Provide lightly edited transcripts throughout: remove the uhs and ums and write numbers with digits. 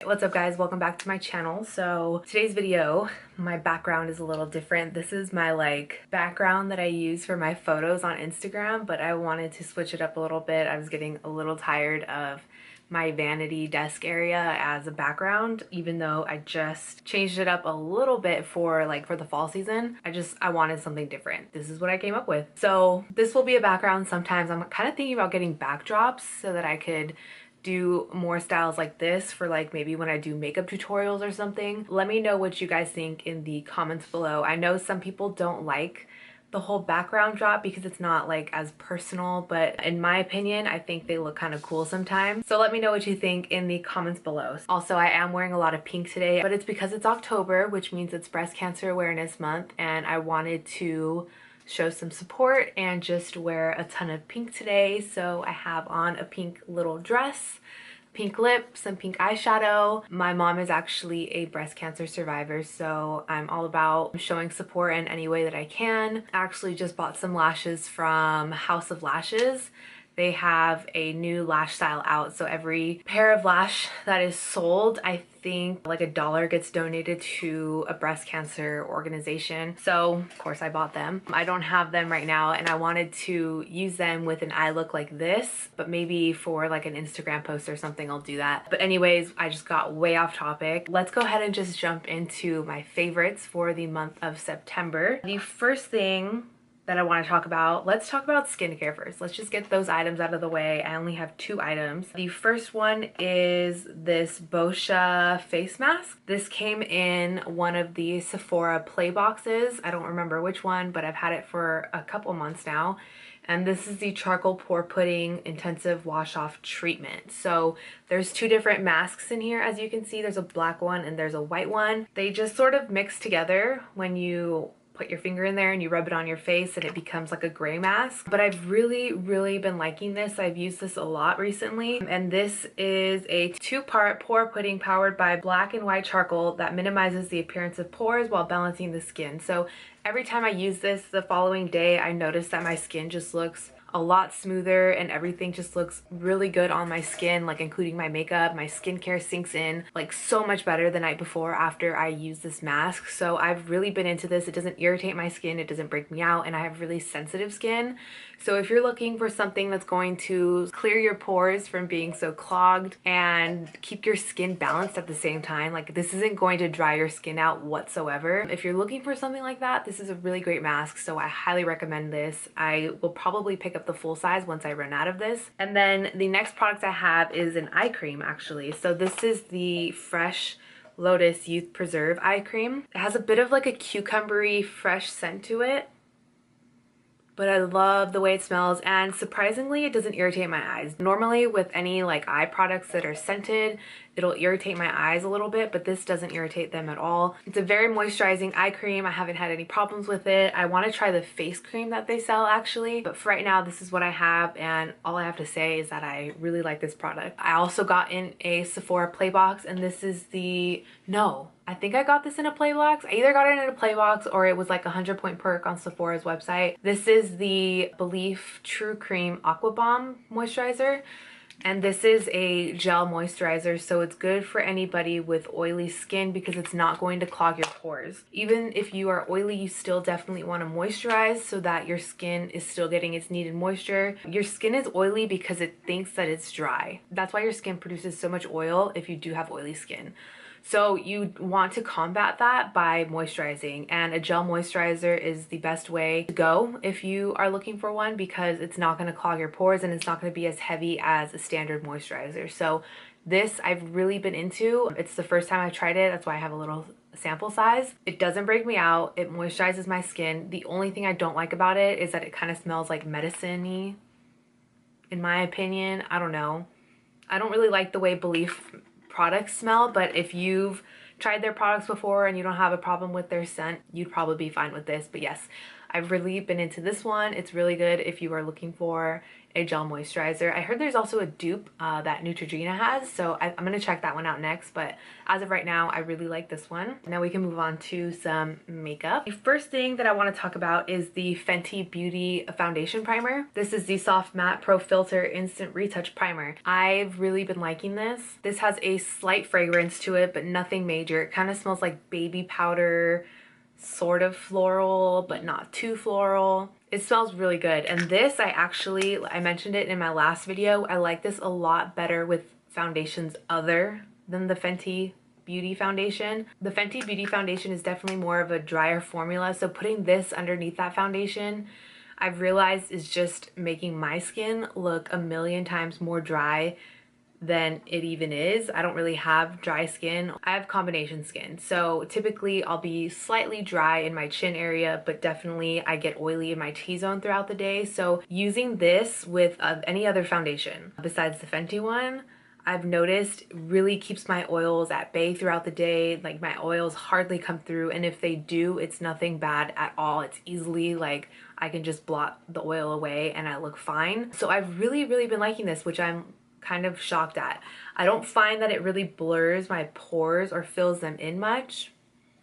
What's up guys, welcome back to my channel. So today's video, my background is a little different. This is my background that I use for my photos on Instagram, but I wanted to switch it up a little bit. I was getting a little tired of my vanity desk area as a background, even though I just changed it up a little bit for the fall season. I wanted something different. This is what I came up with. So this will be a background sometimes. I'm kind of thinking about getting backdrops so that I could do more styles like this for maybe when I do makeup tutorials or something. Let me know what you guys think in the comments below. I know some people don't like the whole background drop because it's not as personal, but in my opinion, I think they look kind of cool sometimes. So let me know what you think in the comments below. Also, I am wearing a lot of pink today, but it's because it's October, which means it's Breast Cancer Awareness Month, and I wanted to show some support and just wear a ton of pink today. So I have on a pink little dress, pink lips, some pink eyeshadow. My mom is actually a breast cancer survivor, so I'm all about showing support in any way that I can. I actually just bought some lashes from House of Lashes. They have a new lash style out, so every pair of lash that is sold, I think $1 gets donated to a breast cancer organization. So of course I bought them. I don't have them right now, and I wanted to use them with an eye look like this, but maybe for an Instagram post or something I'll do that. But anyways, I just got way off topic. Let's go ahead and just jump into my favorites for the month of September. The first thing that I want to talk about, let's talk about skincare first. Let's just get those items out of the way. I only have 2 items. The first one is this Boscia face mask. This came in one of the Sephora play boxes. I don't remember which one, but I've had it for a couple months now. And this is the charcoal pore pudding intensive wash off treatment. So there's 2 different masks in here. As you can see, there's a black one and there's a white one. They just sort of mix together when you put your finger in there and you rub it on your face and it becomes like a gray mask. But I've really been liking this. I've used this a lot recently. And this is a 2-part pore pudding powered by black and white charcoal that minimizes the appearance of pores while balancing the skin. So every time I use this, the following day, I notice that my skin just looks a lot smoother and everything just looks really good on my skin, including my makeup. My skincare sinks in so much better the night before after I use this mask. So I've really been into this. It doesn't irritate my skin, it doesn't break me out, and I have really sensitive skin. So if you're looking for something that's going to clear your pores from being so clogged and keep your skin balanced at the same time, this isn't going to dry your skin out whatsoever. If you're looking for something like that, this is a really great mask, so I highly recommend this. I will probably pick up the full size once I run out of this. And then the next product I have is an eye cream actually. So this is the Fresh Lotus Youth Preserve eye cream. It has a bit of a cucumbery fresh scent to it, but I love the way it smells, and surprisingly it doesn't irritate my eyes. Normally with any eye products that are scented, it'll irritate my eyes a little bit, but this doesn't irritate them at all. It's a very moisturizing eye cream. I haven't had any problems with it. I want to try the face cream that they sell actually, but for right now this is what I have, and all I have to say is that I really like this product. I also got in a Sephora play box, and this is I think I got this in a play box. I either got it in a play box or it was a 100-point perk on Sephora's website. This is the Belif True Cream Aqua Bomb Moisturizer. And this is a gel moisturizer, so it's good for anybody with oily skin because it's not going to clog your pores. Even if you are oily, you still definitely want to moisturize so that your skin is still getting its needed moisture. Your skin is oily because it thinks that it's dry. That's why your skin produces so much oil if you do have oily skin. So you want to combat that by moisturizing, and a gel moisturizer is the best way to go if you are looking for one because it's not going to clog your pores and it's not going to be as heavy as a standard moisturizer. So this I've really been into. It's the first time I've tried it. That's why I have a little sample size. It doesn't break me out. It moisturizes my skin. The only thing I don't like about it is that it kind of smells like medicine-y, in my opinion. I don't know. I don't really like the way Belif products smell, but if you've tried their products before and you don't have a problem with their scent, you'd probably be fine with this. But yes, I've really been into this one. It's really good if you are looking for a gel moisturizer. I heard there's also a dupe that Neutrogena has, so I'm gonna check that one out next, but as of right now, I really like this one. Now we can move on to some makeup. The first thing that I want to talk about is the Fenty Beauty Foundation Primer. This is the Soft Matte Pro Filt'r Instant Retouch Primer. I've really been liking this. This has a slight fragrance to it, but nothing major. It kind of smells like baby powder, sort of floral, but not too floral. It smells really good. And this, I mentioned it in my last video, I like this a lot better with foundations other than the Fenty Beauty Foundation. The Fenty Beauty Foundation is definitely more of a drier formula, so putting this underneath that foundation, I've realized is just making my skin look a million times more dry than it even is. I don't really have dry skin. I have combination skin. So typically I'll be slightly dry in my chin area, but definitely I get oily in my T-zone throughout the day. So using this with any other foundation besides the Fenty one, I've noticed really keeps my oils at bay throughout the day. Like my oils hardly come through, and if they do, it's nothing bad at all. It's easily like I can just blot the oil away and I look fine. So I've really been liking this, which I'm kind of shocked at. I don't find that it really blurs my pores or fills them in much.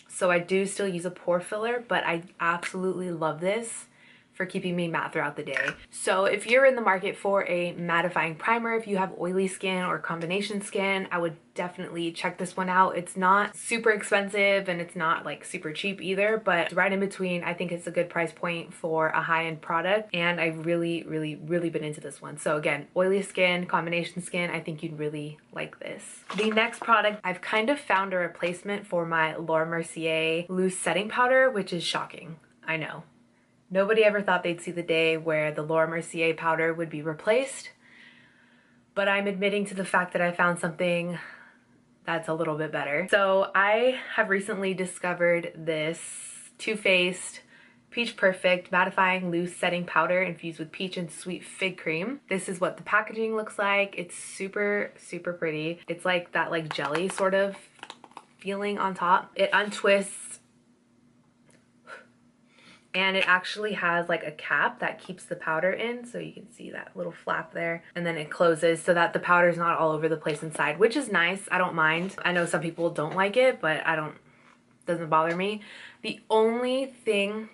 So I do still use a pore filler, but I absolutely love this for keeping me matte throughout the day. So if you're in the market for a mattifying primer, if you have oily skin or combination skin, I would definitely check this one out. It's not super expensive and it's not like super cheap either, but right in between. I think it's a good price point for a high-end product, and I've really been into this one. So again, oily skin, combination skin, I think you'd really like this. The next product, I've kind of found a replacement for my Laura Mercier loose setting powder, which is shocking. I know. Nobody ever thought they'd see the day where the Laura Mercier powder would be replaced, but I'm admitting to the fact that I found something that's a little bit better. So I have recently discovered this Too Faced Peach Perfect Mattifying Loose Setting Powder infused with peach and sweet fig cream. This is what the packaging looks like. It's super pretty. It's like that like jelly sort of feeling on top. It untwists, and it actually has like a cap that keeps the powder in, so you can see that little flap there, and then it closes so that the powder's not all over the place inside, which is nice. I don't mind. I know some people don't like it, but doesn't bother me. The only thing,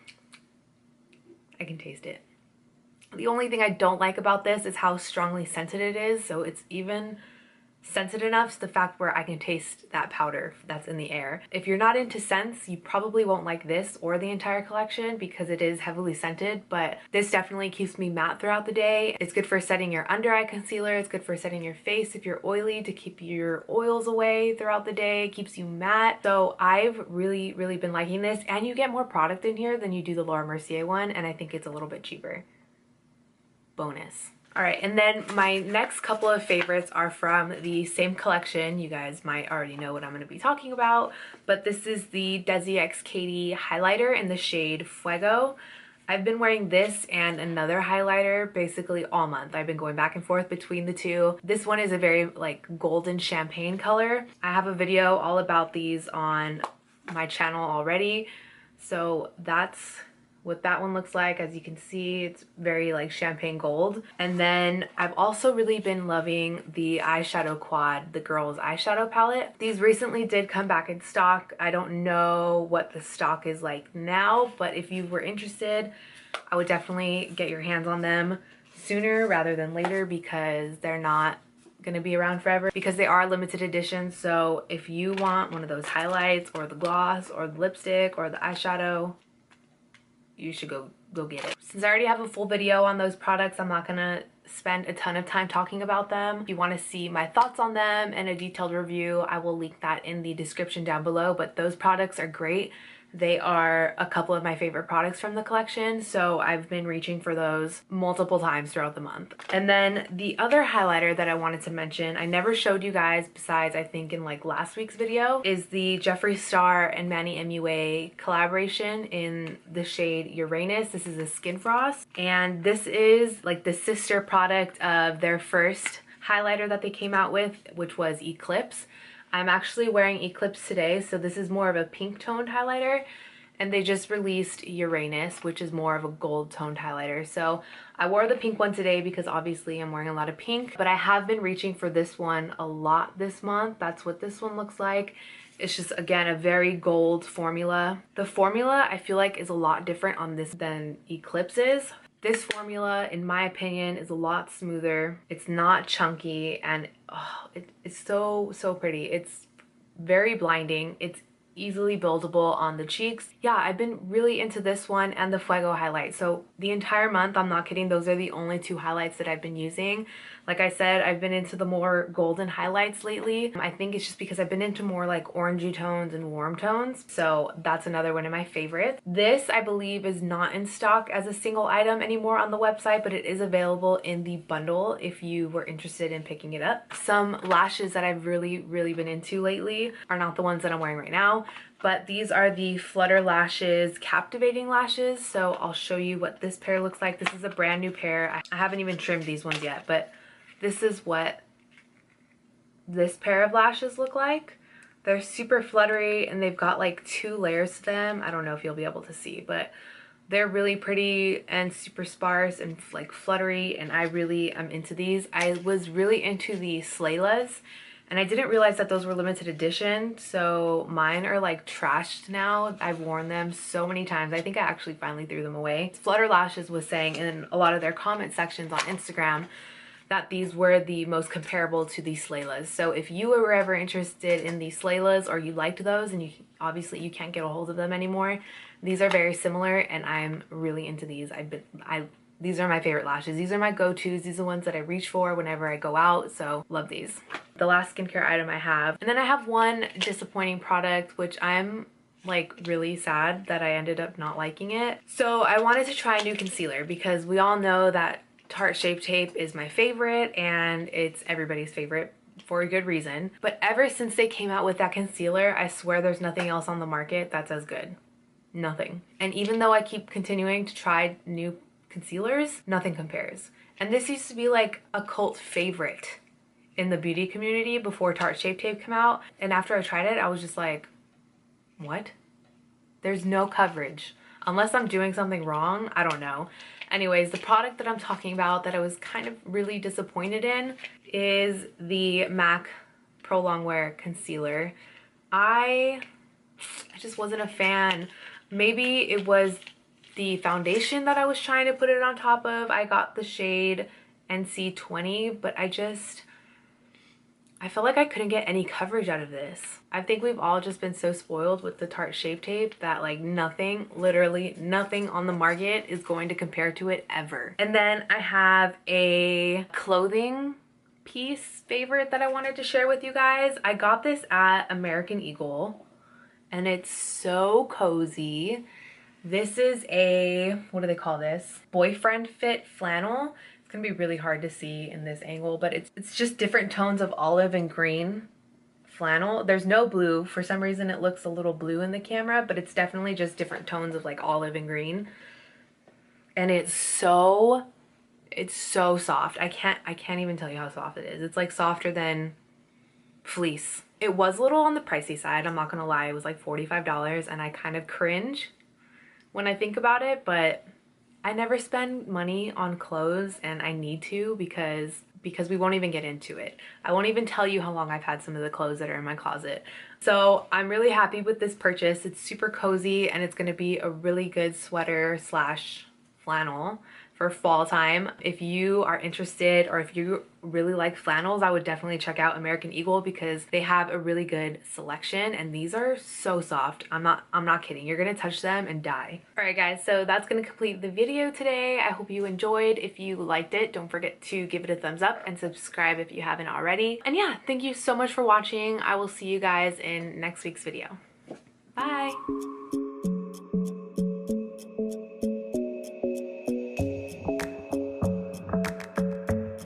I can taste it. The only thing I don't like about this is how strongly scented it is. So it's even scented enough to the fact where I can taste that powder that's in the air. If you're not into scents, you probably won't like this or the entire collection because it is heavily scented, but this definitely keeps me matte throughout the day. It's good for setting your under eye concealer. It's good for setting your face if you're oily, to keep your oils away throughout the day. It keeps you matte. So I've really been liking this, and you get more product in here than you do the Laura Mercier one, and I think it's a little bit cheaper. Bonus. All right, and then my next couple of favorites are from the same collection. You guys might already know what I'm going to be talking about, but this is the DesixKaty highlighter in the shade Fuego. I've been wearing this and another highlighter basically all month. I've been going back and forth between the two. This one is a very like golden champagne color. I have a video all about these on my channel already, so that's what that one looks like. As you can see, it's very like champagne gold. And then I've also really been loving the eyeshadow quad, the girls eyeshadow palette. These recently did come back in stock. I don't know what the stock is like now, but if you were interested, I would definitely get your hands on them sooner rather than later, because they're not gonna be around forever, because they are limited editions. So if you want one of those highlights or the gloss or the lipstick or the eyeshadow, you should go get it. Since I already have a full video on those products, I'm not gonna spend a ton of time talking about them. If you want to see my thoughts on them and a detailed review, I will link that in the description down below. But those products are great. They are a couple of my favorite products from the collection, so I've been reaching for those multiple times throughout the month. And then the other highlighter that I wanted to mention, I never showed you guys besides I think in like last week's video, is the Jeffree Star and MannyMUA collaboration in the shade Uranus. This is a Skin Frost, and this is like the sister product of their first highlighter that they came out with, which was Eclipse. I'm actually wearing Eclipse today, so this is more of a pink toned highlighter, and they just released Uranus, which is more of a gold toned highlighter. So I wore the pink one today because obviously I'm wearing a lot of pink, but I have been reaching for this one a lot this month. That's what this one looks like. It's just, again, a very gold formula. The formula I feel like is a lot different on this than Eclipse is. This formula, in my opinion, is a lot smoother. It's not chunky, and oh, it's so pretty. It's very blinding. It's easily buildable on the cheeks. Yeah, I've been really into this one and the Fuego highlight. So the entire month, I'm not kidding, those are the only two highlights that I've been using. Like I said, I've been into the more golden highlights lately. I think it's just because I've been into more like orangey tones and warm tones. So that's another one of my favorites. This, I believe, is not in stock as a single item anymore on the website, but it is available in the bundle if you were interested in picking it up. Some lashes that I've really been into lately are not the ones that I'm wearing right now, but these are the Flutter Lashes Captivating Lashes. So I'll show you what this pair looks like. This is a brand new pair. I haven't even trimmed these ones yet, but this is what this pair of lashes look like. They're super fluttery and they've got like 2 layers to them. I don't know if you'll be able to see, but they're really pretty and super sparse and like fluttery, and I really am into these. I was really into the Slaylas, and I didn't realize that those were limited edition, so mine are like trashed now. I've worn them so many times. I think I actually finally threw them away. Flutter Lashes was saying in a lot of their comment sections on Instagram that these were the most comparable to the Slaylas. So if you were ever interested in the Slaylas or you liked those and obviously you can't get a hold of them anymore, these are very similar and I'm really into these. These are my favorite lashes. These are my go-tos. These are the ones that I reach for whenever I go out, so love these. The last skincare item I have. And then I have one disappointing product, which I'm like really sad that I ended up not liking it. So I wanted to try a new concealer because we all know that Tarte Shape Tape is my favorite and it's everybody's favorite for a good reason. But ever since they came out with that concealer, I swear there's nothing else on the market that's as good. Nothing. And even though I keep continuing to try new concealers, nothing compares. And this used to be like a cult favorite in the beauty community before Tarte Shape Tape came out. And after I tried it, I was just like, what? There's no coverage. Unless I'm doing something wrong, I don't know. Anyways, the product that I'm talking about that I was kind of really disappointed in is the MAC Prolongwear Concealer. I just wasn't a fan. Maybe it was the foundation that I was trying to put it on top of. I got the shade NC20, but I felt like I couldn't get any coverage out of this. I think we've all just been so spoiled with the Tarte Shape Tape that like nothing, literally nothing on the market is going to compare to it ever. And then I have a clothing piece favorite that I wanted to share with you guys. I got this at American Eagle and it's so cozy. This is a, what do they call this? Boyfriend fit flannel. It's gonna be really hard to see in this angle, but it's just different tones of olive and green flannel. There's no blue. For some reason it looks a little blue in the camera, but it's definitely just different tones of like olive and green. And it's so soft. I can't even tell you how soft it is. It's like softer than fleece. It was a little on the pricey side, I'm not gonna lie. It was like $45 and I kind of cringe when I think about it, but I never spend money on clothes and I need to because we won't even get into it. I won't even tell you how long I've had some of the clothes that are in my closet. So I'm really happy with this purchase. It's super cozy and it's gonna be a really good sweater slash flannel for fall time. If you are interested or if you really like flannels, I would definitely check out American Eagle because they have a really good selection and these are so soft. I'm not kidding. You're gonna touch them and die. All right guys, so that's gonna complete the video today. I hope you enjoyed. If you liked it, don't forget to give it a thumbs up and subscribe if you haven't already. And yeah, thank you so much for watching. I will see you guys in next week's video. Bye.